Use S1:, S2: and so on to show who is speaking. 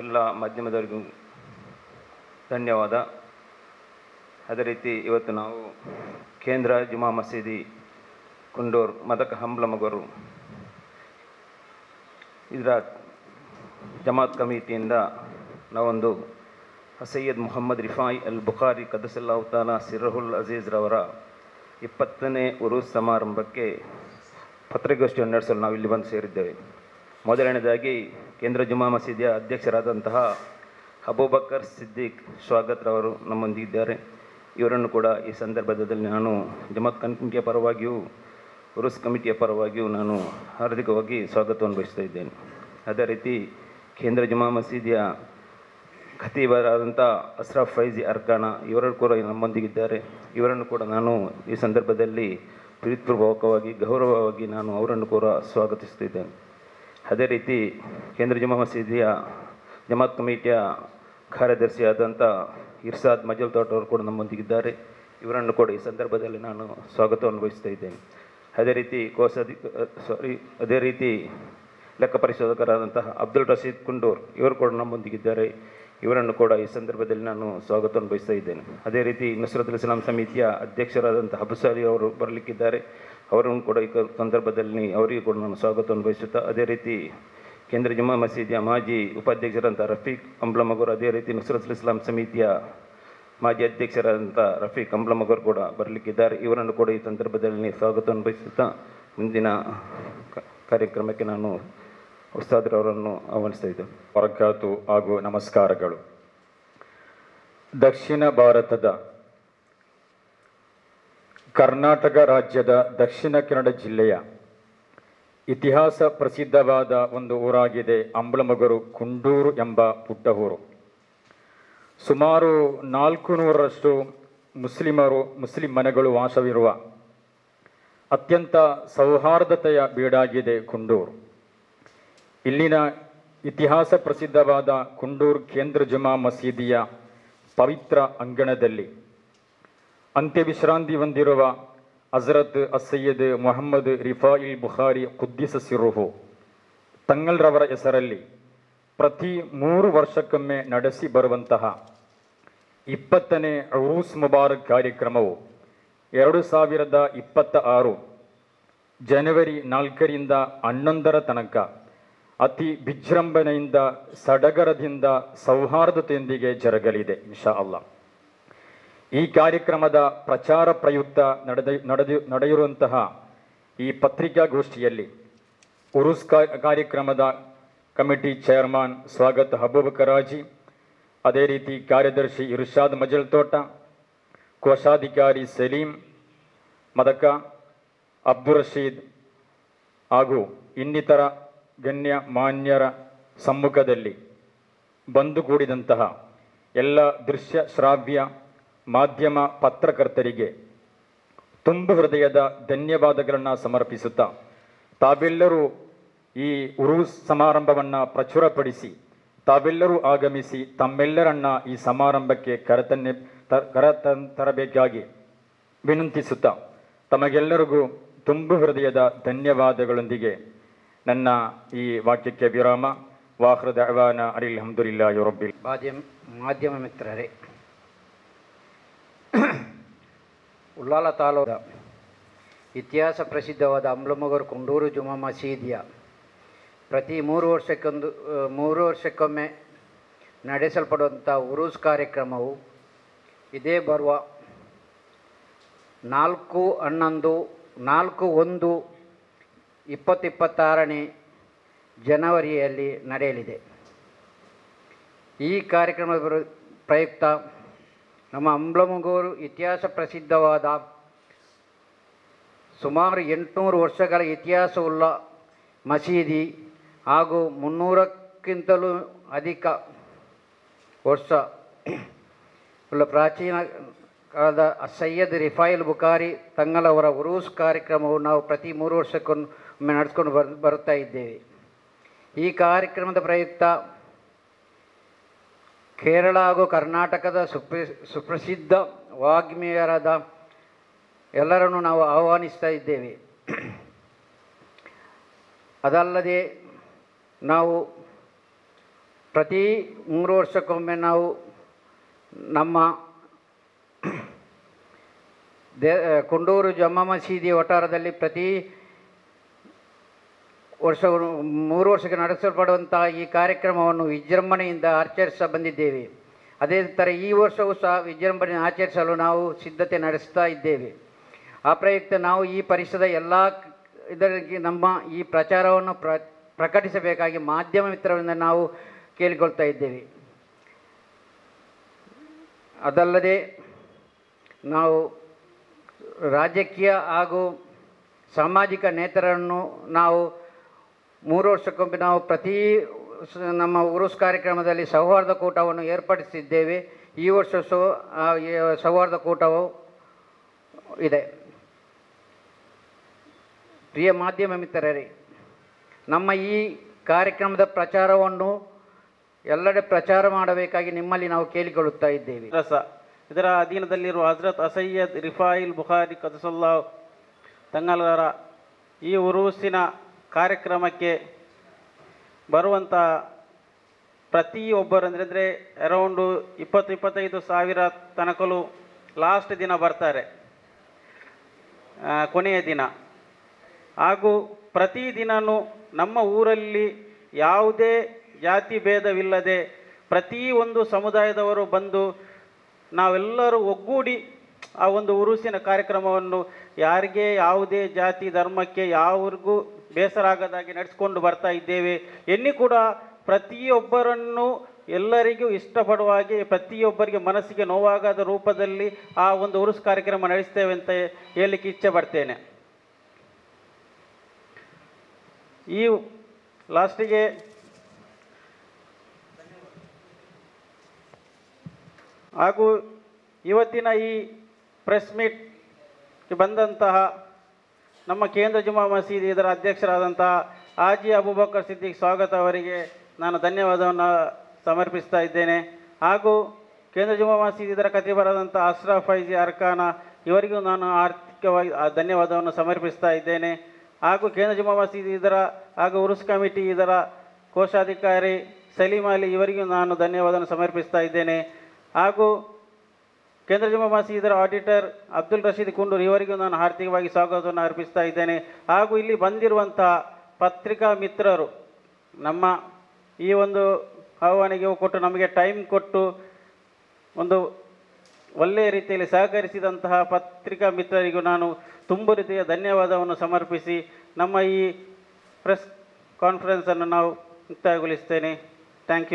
S1: ಎಲ್ಲ ಮಾಧ್ಯಮದವರಿಗೂ ಧನ್ಯವಾದ. ಅದೇ ರೀತಿ ಇವತ್ತು ನಾವು ಕೇಂದ್ರ ಜುಮಾ ಮಸೀದಿ ಕುಂಡೂರು ಮದಕ ಹಂಬ್ಲಮಗರು ಇದರ ಜಮಾತ್ ಕಮಿಟಿಯಿಂದ ನಾವೊಂದು ಸೈಯದ್ ಮುಹಮ್ಮದ್ ರಿಫಾಯಿ ಅಲ್ ಬುಖಾರಿ ಕದಸಲ್ಲಾಹು ತಾಲಾ ಸಿರ್ರುಲ್ ಅಜೀಜ್ರವರ 20ನೇ ಉರೂಸ್ ಸಮಾರಂಭಕ್ಕೆ ಪತ್ರಿಕಾಗೋಷ್ಠಿಯನ್ನು ನಡೆಸಲು ನಾವು ಇಲ್ಲಿ ಬಂದು ಸೇರಿದ್ದೇವೆ. ಮೊದಲನೇದಾಗಿ ಕೇಂದ್ರ ಜುಮಾ ಮಸೀದಿಯ ಅಧ್ಯಕ್ಷರಾದಂತಹ ಅಬೂಬಕರ್ ಸಿದ್ದಿಕ್ ಸ್ವಾಗತ್ರವರು ನಮ್ಮೊಂದಿಗಿದ್ದಾರೆ. ಇವರನ್ನು ಕೂಡ ಈ ಸಂದರ್ಭದಲ್ಲಿ ನಾನು ಜಮಾತ್ ಕಮಿಟಿಯ ಪರವಾಗಿಯೂ ಉರುಸ್ ಕಮಿಟಿಯ ಪರವಾಗಿಯೂ ನಾನು ಹಾರ್ದಿಕವಾಗಿ ಸ್ವಾಗತವನ್ನು ಬಯಸ್ತಾ ಇದ್ದೇನೆ. ಅದೇ ರೀತಿ ಕೇಂದ್ರ ಜುಮಾ ಮಸೀದಿಯ ಖತೀಬರಾದಂಥ ಅಸ್ರಫ್ ಫೈಜಿ ಅರ್ಕಾನ ಇವರು ಕೂಡ ನಮ್ಮೊಂದಿಗಿದ್ದಾರೆ. ಇವರನ್ನು ಕೂಡ ನಾನು ಈ ಸಂದರ್ಭದಲ್ಲಿ ಪ್ರೀತಿಪೂರ್ವಕವಾಗಿ ಗೌರವವಾಗಿ ನಾನು ಅವರನ್ನು ಕೂಡ ಸ್ವಾಗತಿಸ್ತಿದ್ದೇನೆ. ಅದೇ ರೀತಿ ಕೇಂದ್ರ ಜುಮಾ ಮಸೀದಿಯ ಜಮಾತ್ ಕಮಿಟಿಯ ಕಾರ್ಯದರ್ಶಿಯಾದಂಥ ಇರ್ಸಾದ್ ಮಜಲ್ ತೋಟ ಅವರು ಕೂಡ ನಮ್ಮೊಂದಿಗಿದ್ದಾರೆ. ಇವರನ್ನು ಕೂಡ ಈ ಸಂದರ್ಭದಲ್ಲಿ ನಾನು ಸ್ವಾಗತವನ್ನು ವಹಿಸ್ತಾ ಇದ್ದೇನೆ. ಅದೇ ರೀತಿ ಲೆಕ್ಕ ಪರಿಶೋಧಕರಾದಂತಹ ಅಬ್ದುಲ್ ರಶೀದ್ ಕುಂಡೂರ್ ಇವರು ಕೂಡ ನಮ್ಮೊಂದಿಗಿದ್ದಾರೆ. ಇವರನ್ನು ಕೂಡ ಈ ಸಂದರ್ಭದಲ್ಲಿ ನಾನು ಸ್ವಾಗತವನ್ನು ಬಯಸ್ತಾ ಇದ್ದೇನೆ. ಅದೇ ರೀತಿ ನುಸ್ರತುಲ್ ಇಸ್ಲಾಂ ಸಮಿತಿಯ ಅಧ್ಯಕ್ಷರಾದಂಥ ಹಬುಸಾಲಿ ಅವರು ಬರಲಿಕ್ಕಿದ್ದಾರೆ. ಅವರನ್ನು ಕೂಡ ಈ ಸಂದರ್ಭದಲ್ಲಿ ಅವರಿಗೂ ಕೂಡ ನಾನು ಸ್ವಾಗತವನ್ನು ಬಯಸುತ್ತಾ, ಅದೇ ರೀತಿ ಕೇಂದ್ರ ಜುಮಾ ಮಸೀದಿಯ ಮಾಜಿ ಉಪಾಧ್ಯಕ್ಷರಾದಂಥ ರಫೀಕ್ ಅಂಬ್ಲಮಗೂರ್, ಅದೇ ರೀತಿ ನುಸ್ರತುಲ್ ಇಸ್ಲಾಂ ಸಮಿತಿಯ ಮಾಜಿ ಅಧ್ಯಕ್ಷರಾದಂಥ ರಫೀಕ್ ಅಂಬ್ಲಮಗೂರ್ ಕೂಡ ಬರಲಿಕ್ಕಿದ್ದಾರೆ. ಇವರನ್ನು ಕೂಡ ಈ ಸಂದರ್ಭದಲ್ಲಿ ಸ್ವಾಗತವನ್ನು ಬಯಸುತ್ತಾ ಮುಂದಿನ ಕಾರ್ಯಕ್ರಮಕ್ಕೆ ನಾನು ಉಸ್ತಾದ್ರವರನ್ನು ಆಹ್ವಾನಿಸ್ತಾ ಇದ್ದೇನೆ.
S2: ಬರಕಾತು ಹಾಗೂ ನಮಸ್ಕಾರಗಳು. ದಕ್ಷಿಣ ಭಾರತದ ಕರ್ನಾಟಕ ರಾಜ್ಯದ ದಕ್ಷಿಣ ಕನ್ನಡ ಜಿಲ್ಲೆಯ ಇತಿಹಾಸ ಪ್ರಸಿದ್ಧವಾದ ಒಂದು ಊರಾಗಿದೆ ಅಂಬ್ಲಮಗರು ಕುಂಡೂರು ಎಂಬ ಪುಟ್ಟ ಊರು. ಸುಮಾರು 400ರಷ್ಟು ಮುಸ್ಲಿಂ ಮನೆಗಳು ವಾಸವಿರುವ ಅತ್ಯಂತ ಸೌಹಾರ್ದತೆಯ ಬೀಡಾಗಿದೆ ಕುಂಡೂರು. ಇಲ್ಲಿನ ಇತಿಹಾಸ ಪ್ರಸಿದ್ಧವಾದ ಕುಂಡೂರು ಕೇಂದ್ರ ಜುಮಾ ಮಸೀದಿಯ ಪವಿತ್ರ ಅಂಗಣದಲ್ಲಿ ಅಂತ್ಯವಿಶ್ರಾಂತಿ ಹೊಂದಿರುವ ಹಜರತ್ ಸೈಯದ್ ಮುಹಮ್ಮದ್ ರಿಫಾಯಿ ಬುಖಾರಿ ಕುದ್ದಿಸ ಸಿರುಹು ತಂಗಲ್ರವರ ಹೆಸರಲ್ಲಿ ಪ್ರತಿ 3 ವರ್ಷಕ್ಕೊಮ್ಮೆ ನಡೆಸಿ ಬರುವಂತಹ 20ನೇ ಉರೂಸ್ ಮುಬಾರಕ್ ಕಾರ್ಯಕ್ರಮವು 2026 ಜನವರಿ 4ರಿಂದ 11ರ ತನಕ ಅತಿ ವಿಜೃಂಭಣೆಯಿಂದ ಸಡಗರದಿಂದ ಸೌಹಾರ್ದತೆಯೊಂದಿಗೆ ಜರುಗಲಿದೆ ಇನ್ಶಾ ಅಲ್ಲಾ. ಈ ಕಾರ್ಯಕ್ರಮದ ಪ್ರಚಾರ ಪ್ರಯುಕ್ತ ನಡೆಯಿರುವಂತಹ ಈ ಪತ್ರಿಕಾಗೋಷ್ಠಿಯಲ್ಲಿ ಉರುಸ್ ಕಾರ್ಯಕ್ರಮದ ಕಮಿಟಿ ಚೇರ್ಮನ್ ಸ್ವಾಗತ್ ಅಬೂಬಕರ್ ಹಾಜಿ, ಅದೇ ರೀತಿ ಕಾರ್ಯದರ್ಶಿ ಇರ್ಷಾದ್ ಮಜಲ್ ತೋಟ, ಕೋಶಾಧಿಕಾರಿ ಸಲೀಂ ಮದಕ, ಅಬ್ದುಲ್ ರಶೀದ್ ಹಾಗೂ ಇನ್ನಿತರ ಗಣ್ಯ ಮಾನ್ಯರ ಸಮ್ಮುಖದಲ್ಲಿ ಬಂದುಗೂಡಿದಂತಹ ಎಲ್ಲ ದೃಶ್ಯ ಶ್ರಾವ್ಯ ಮಾಧ್ಯಮ ಪತ್ರಕರ್ತರಿಗೆ ತುಂಬು ಹೃದಯದ ಧನ್ಯವಾದಗಳನ್ನು ಸಮರ್ಪಿಸುತ್ತಾ, ತಾವೆಲ್ಲರೂ ಈ ಉರೂಸ್ ಸಮಾರಂಭವನ್ನು ಪ್ರಚುರಪಡಿಸಿ ತಾವೆಲ್ಲರೂ ಆಗಮಿಸಿ ತಮ್ಮೆಲ್ಲರನ್ನ ಈ ಸಮಾರಂಭಕ್ಕೆ ಕರೆತರಬೇಕಾಗಿ ವಿನಂತಿಸುತ್ತಾ, ತಮಗೆಲ್ಲರಿಗೂ ತುಂಬು ಹೃದಯದ ಧನ್ಯವಾದಗಳೊಂದಿಗೆ ನನ್ನ ಈ ವಾಕ್ಯಕ್ಕೆ ವಿರಾಮ. ವಾಖ್ರ ದಅವಾನ ಅನಿಲ್ ಹಮ್ದುಲಿಲ್ಲಾಹಿ ರಬ್ಬಿಲ್
S3: ಮಾಧ್ಯಮ ಮಿತ್ರರೇ, ಉಳ್ಳಾಲ ತಾಲೂಕಿನ ಇತಿಹಾಸ ಪ್ರಸಿದ್ಧವಾದ ಅಂಬ್ಲಮಗರು ಕುಂಡೂರು ಜುಮಾ ಮಸೀದಿಯ ಪ್ರತಿ 3 ವರ್ಷಕ್ಕೊಮ್ಮೆ ನಡೆಸಲ್ಪಡುವಂಥ ಉರೂಸ್ ಕಾರ್ಯಕ್ರಮವು ಇದೇ ಬರುವ 4/11/2026ನೇ ಜನವರಿಯಲ್ಲಿ ನಡೆಯಲಿದೆ. ಈ ಕಾರ್ಯಕ್ರಮದ ಪ್ರಯುಕ್ತ ನಮ್ಮ ಅಂಬ್ಲಮಗೂರು ಇತಿಹಾಸ ಪ್ರಸಿದ್ಧವಾದ ಸುಮಾರು 800 ವರ್ಷಗಳ ಇತಿಹಾಸವುಳ್ಳ ಮಸೀದಿ ಹಾಗೂ 300ಕ್ಕಿಂತಲೂ ಅಧಿಕ ವರ್ಷ ಉಳ್ಳ ಪ್ರಾಚೀನ ಕಾಲದ ಸೈಯದ್ ರಿಫಾಯಿಲ್ ಬುಖಾರಿ ತಂಗಲವರ ಉರೂಸ್ ಕಾರ್ಯಕ್ರಮವು ನಾವು ಪ್ರತಿ 3 ವರ್ಷಕ್ಕೊಮ್ಮೆ ನಡೆಸ್ಕೊಂಡು ಬರುತ್ತಾ ಇದ್ದೇವೆ. ಈ ಕಾರ್ಯಕ್ರಮದ ಪ್ರಯುಕ್ತ ಕೇರಳ ಹಾಗೂ ಕರ್ನಾಟಕದ ಸುಪ್ರಸಿದ್ಧ ವಾಗ್ಮಿಯರಾದ ಎಲ್ಲರನ್ನು ನಾವು ಆಹ್ವಾನಿಸ್ತಾ ಇದ್ದೇವೆ. ಅದಲ್ಲದೆ ನಾವು ಪ್ರತಿ 3 ವರ್ಷಕ್ಕೊಮ್ಮೆ ನಾವು ನಮ್ಮ ಕೊಂಡೂರು ಜಮ್ಮಾ ಮಸೀದಿ ವಠಾರದಲ್ಲಿ ಪ್ರತಿ ವರ್ಷ 3 ವರ್ಷಕ್ಕೆ ನಡೆಸಲ್ಪಡುವಂತಹ ಈ ಕಾರ್ಯಕ್ರಮವನ್ನು ವಿಜೃಂಭಣೆಯಿಂದ ಆಚರಿಸ ಬಂದಿದ್ದೇವೆ. ಅದೇ ಥರ ಈ ವರ್ಷವೂ ಸಹ ವಿಜೃಂಭಣೆ ಆಚರಿಸಲು ನಾವು ಸಿದ್ಧತೆ ನಡೆಸ್ತಾ ಇದ್ದೇವೆ. ಆ ಪ್ರಯುಕ್ತ ನಾವು ಈ ಪರಿಸರದ ಎಲ್ಲ ಇದರಿಗೆ ನಮ್ಮ ಈ ಪ್ರಚಾರವನ್ನು ಪ್ರಕಟಿಸಬೇಕಾಗಿ ಮಾಧ್ಯಮ ಮಿತ್ರರಿಂದ ನಾವು ಕೇಳಿಕೊಳ್ತಾ ಇದ್ದೇವೆ. ಅದಲ್ಲದೆ ನಾವು ರಾಜಕೀಯ ಹಾಗೂ ಸಾಮಾಜಿಕ ನೇತರನ್ನು ನಾವು 3 ವರ್ಷಕ್ಕೊಮ್ಮೆ ನಾವು ಪ್ರತಿ ನಮ್ಮ ಉರುಸ್ ಕಾರ್ಯಕ್ರಮದಲ್ಲಿ ಸೌಹಾರ್ದ ಕೂಟವನ್ನು ಏರ್ಪಡಿಸಿದ್ದೇವೆ. ಈ ವರ್ಷ ಸೌಹಾರ್ದ ಕೂಟವು ಇದೆ. ಪ್ರಿಯ ಮಾಧ್ಯಮ ಮಿತ್ರರೇ, ನಮ್ಮ ಈ ಕಾರ್ಯಕ್ರಮದ ಪ್ರಚಾರವನ್ನು ಎಲ್ಲೆಡೆ ಪ್ರಚಾರ ಮಾಡಬೇಕಾಗಿ ನಿಮ್ಮಲ್ಲಿ ನಾವು ಕೇಳಿಕೊಳ್ಳುತ್ತಾ ಇದ್ದೇವೆ.
S4: ಇದರ ಅಧೀನದಲ್ಲಿರುವ ಹಜರತ್ ಅಸಯ್ಯದ್ ರಿಫಾಯಿಲ್ ಬುಖಾರಿ ಕದಸಲ್ಲಾ ತಂಗಲರ ಈ ಉರೂಸಿನ ಕಾರ್ಯಕ್ರಮಕ್ಕೆ ಬರುವಂಥ ಪ್ರತಿಯೊಬ್ಬರು ಅಂದರೆ ಅರೌಂಡು 20-25 ಸಾವಿರ ತನಕಲು ಲಾಸ್ಟ್ ದಿನ ಬರ್ತಾರೆ, ಕೊನೆಯ ದಿನ. ಹಾಗೂ ಪ್ರತಿದಿನವೂ ನಮ್ಮ ಊರಲ್ಲಿ ಯಾವುದೇ ಜಾತಿ ಭೇದವಿಲ್ಲದೆ ಪ್ರತಿಯೊಂದು ಸಮುದಾಯದವರು ಬಂದು ನಾವೆಲ್ಲರೂ ಒಗ್ಗೂಡಿ ಆ ಒಂದು ಉರುಸಿನ ಕಾರ್ಯಕ್ರಮವನ್ನು ಯಾರಿಗೆ ಯಾವುದೇ ಜಾತಿ ಧರ್ಮಕ್ಕೆ ಯಾವ್ರಿಗೂ ಬೇಸರ ಆಗದಾಗಿ ನಡೆಸ್ಕೊಂಡು ಬರ್ತಾ ಇದ್ದೇವೆ. ಎಲ್ಲಿ ಕೂಡ ಪ್ರತಿಯೊಬ್ಬರನ್ನು ಎಲ್ಲರಿಗೂ ಇಷ್ಟಪಡುವ ಹಾಗೆ ಪ್ರತಿಯೊಬ್ಬರಿಗೆ ಮನಸ್ಸಿಗೆ ನೋವಾಗದ ರೂಪದಲ್ಲಿ ಆ ಒಂದು ಉರುಸು ಕಾರ್ಯಕ್ರಮ ನಡೆಸ್ತೇವೆ ಅಂತ ಹೇಳಲಿಕ್ಕೆ ಇಚ್ಛೆ ಪಡ್ತೇನೆ. ಈ ಲಾಸ್ಟಿಗೆ ಹಾಗೂ ಇವತ್ತಿನ ಈ ಪ್ರೆಸ್ ಮೀಟ್ಗೆ ಬಂದಂತಹ ನಮ್ಮ ಕೇಂದ್ರ ಜುಮಾ ಮಸೀದಿ ಇದರ ಅಧ್ಯಕ್ಷರಾದಂತಹ ಹಾಜಿ ಅಬೂಬಕರ್ ಸಿದ್ದಿಕ್ ಸ್ವಾಗತ ಅವರಿಗೆ ನಾನು ಧನ್ಯವಾದವನ್ನು ಸಮರ್ಪಿಸ್ತಾ ಇದ್ದೇನೆ. ಹಾಗೂ ಕೇಂದ್ರ ಜುಮಾ ಮಸೀದಿ ಇದರ ಖತೀಬರಾದಂಥ ಅಶ್ರಫ್ ಫೈಜಿ ಅರ್ಕಾನ ಇವರಿಗೂ ನಾನು ಆರ್ಥಿಕವಾಗಿ ಧನ್ಯವಾದವನ್ನು ಸಮರ್ಪಿಸ್ತಾ ಇದ್ದೇನೆ. ಹಾಗೂ ಕೇಂದ್ರ ಜುಮಾ ಮಸೀದಿ ಇದರ ಹಾಗೂ ಉರುಸ್ ಕಮಿಟಿ ಇದರ ಕೋಶಾಧಿಕಾರಿ ಸಲೀಂ ಅಲಿ ಇವರಿಗೂ ನಾನು ಧನ್ಯವಾದವನ್ನು ಸಮರ್ಪಿಸ್ತಾ ಇದ್ದೇನೆ. ಹಾಗೂ ಕೇಂದ್ರ ಜುಮಾ ಮಸೀದಿ ಇದರ ಆಡಿಟರ್ ಅಬ್ದುಲ್ ರಶೀದ್ ಕುಂಡೂರು ಇವರಿಗೂ ನಾನು ಆರ್ಥಿಕವಾಗಿ ಸ್ವಾಗತವನ್ನು ಅರ್ಪಿಸ್ತಾ ಇದ್ದೇನೆ. ಹಾಗೂ ಇಲ್ಲಿ ಬಂದಿರುವಂಥ ಪತ್ರಿಕಾ ಮಿತ್ರರು ನಮ್ಮ ಈ ಒಂದು ಆಹ್ವಾನಿಗೆ ಕೊಟ್ಟು ನಮಗೆ ಟೈಮ್ ಕೊಟ್ಟು ಒಂದು ಒಳ್ಳೆಯ ರೀತಿಯಲ್ಲಿ ಸಹಕರಿಸಿದಂತಹ ಪತ್ರಿಕಾ ಮಿತ್ರರಿಗೂ ನಾನು ತುಂಬ ರೀತಿಯ ಧನ್ಯವಾದವನ್ನು ಸಮರ್ಪಿಸಿ ನಮ್ಮ ಈ ಪ್ರೆಸ್ ಕಾನ್ಫರೆನ್ಸನ್ನು ನಾವು ಮುಕ್ತಾಯಗೊಳಿಸ್ತೇನೆ. Thank you.